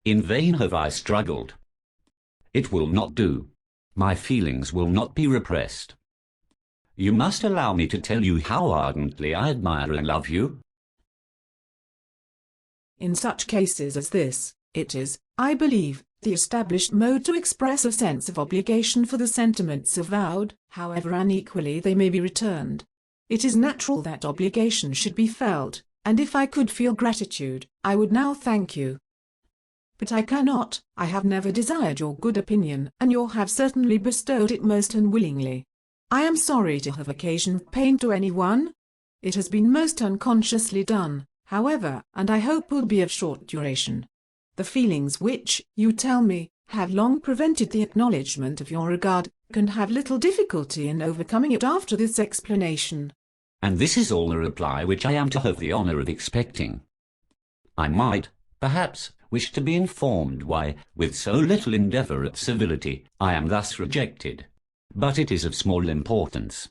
In vain have I struggled. It will not do. My feelings will not be repressed. You must allow me to tell you how ardently I admire and love you. In such cases as this, it is, I believe, the established mode to express a sense of obligation for the sentiments avowed, however unequally they may be returned. It is natural that obligation should be felt, and if I could feel gratitude, I would now thank you. But I cannot. I have never desired your good opinion, and you have certainly bestowed it most unwillingly. I am sorry to have occasioned pain to anyone. It has been most unconsciously done, however, and I hope will be of short duration. The feelings which, you tell me, have long prevented the acknowledgment of your regard, can have little difficulty in overcoming it after this explanation. And this is all the reply which I am to have the honour of expecting. I might, perhaps, wish to be informed why, with so little endeavour at civility, I am thus rejected. But it is of small importance.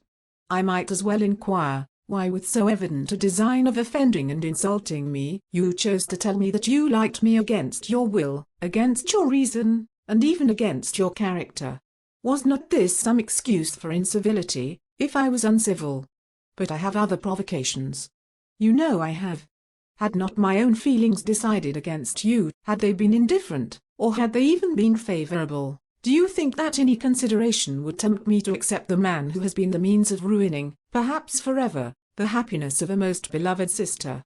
I might as well inquire, why with so evident a design of offending and insulting me, you chose to tell me that you liked me against your will, against your reason, and even against your character. Was not this some excuse for incivility, if I was uncivil? But I have other provocations. You know I have. Had not my own feelings decided against you, had they been indifferent, or had they even been favourable, do you think that any consideration would tempt me to accept the man who has been the means of ruining, perhaps forever, the happiness of a most beloved sister?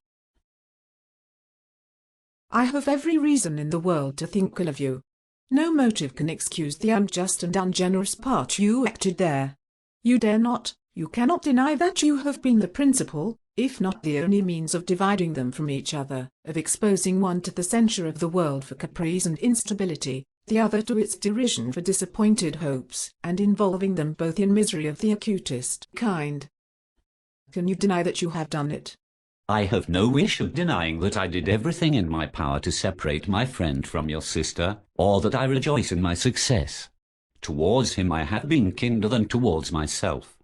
I have every reason in the world to think ill of you. No motive can excuse the unjust and ungenerous part you acted there. You dare not, you cannot deny that you have been the principal, if not the only means of dividing them from each other, of exposing one to the censure of the world for caprice and instability, the other to its derision for disappointed hopes, and involving them both in misery of the acutest kind. Can you deny that you have done it? I have no wish of denying that I did everything in my power to separate my friend from your sister, or that I rejoice in my success. Towards him I have been kinder than towards myself.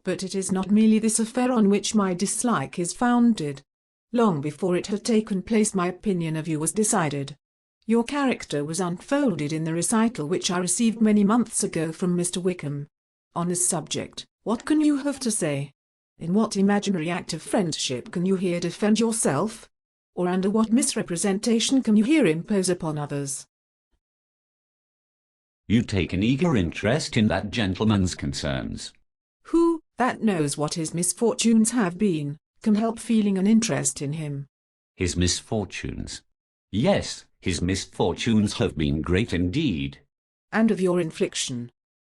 But it is not merely this affair on which my dislike is founded. Long before it had taken place my opinion of you was decided. Your character was unfolded in the recital which I received many months ago from Mr. Wickham. On this subject, what can you have to say? In what imaginary act of friendship can you here defend yourself? Or under what misrepresentation can you here impose upon others? You take an eager interest in that gentleman's concerns. Who, that knows what his misfortunes have been, can help feeling an interest in him? His misfortunes? Yes, his misfortunes have been great indeed. And of your infliction.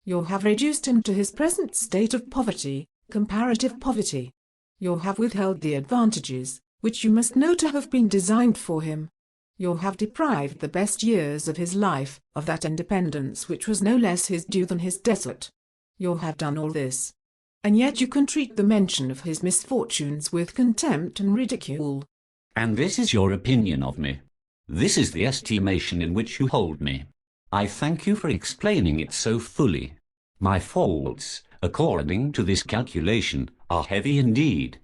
You have reduced him to his present state of poverty, comparative poverty. You have withheld the advantages, which you must know to have been designed for him. You have deprived the best years of his life of that independence which was no less his due than his desert. You have done all this, and yet you can treat the mention of his misfortunes with contempt and ridicule. And this is your opinion of me? This is the estimation in which you hold me? I thank you for explaining it so fully. My faults, according to this calculation, are heavy indeed.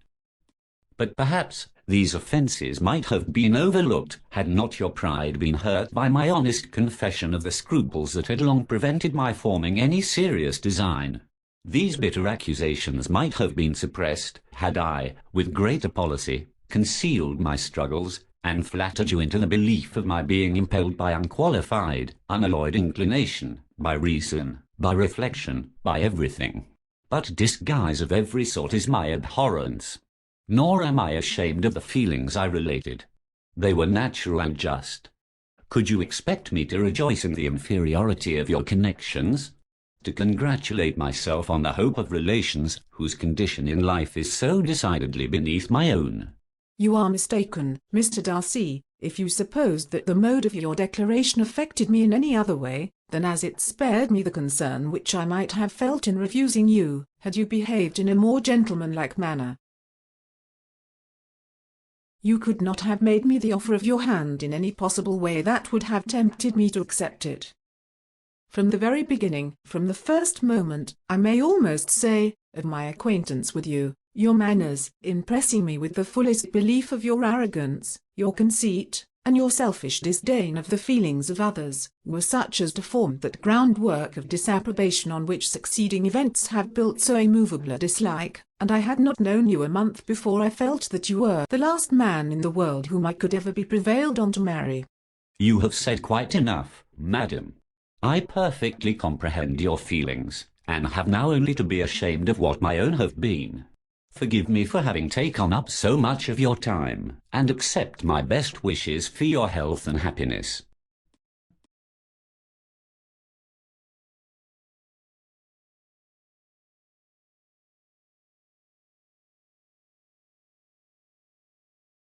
But perhaps these offences might have been overlooked had not your pride been hurt by my honest confession of the scruples that had long prevented my forming any serious design. These bitter accusations might have been suppressed, had I, with greater policy, concealed my struggles, and flattered you into the belief of my being impelled by unqualified, unalloyed inclination, by reason, by reflection, by everything. But disguise of every sort is my abhorrence. Nor am I ashamed of the feelings I related. They were natural and just. Could you expect me to rejoice in the inferiority of your connections? To congratulate myself on the hope of relations whose condition in life is so decidedly beneath my own? You are mistaken, Mr. Darcy, if you suppose that the mode of your declaration affected me in any other way than as it spared me the concern which I might have felt in refusing you, had you behaved in a more gentlemanlike manner. You could not have made me the offer of your hand in any possible way that would have tempted me to accept it. From the very beginning, from the first moment, I may almost say, of my acquaintance with you, your manners, impressing me with the fullest belief of your arrogance, your conceit, and your selfish disdain of the feelings of others, were such as to form that groundwork of disapprobation on which succeeding events have built so immovable a dislike, and I had not known you a month before I felt that you were the last man in the world whom I could ever be prevailed on to marry. You have said quite enough, madam. I perfectly comprehend your feelings, and have now only to be ashamed of what my own have been. Forgive me for having taken up so much of your time, and accept my best wishes for your health and happiness.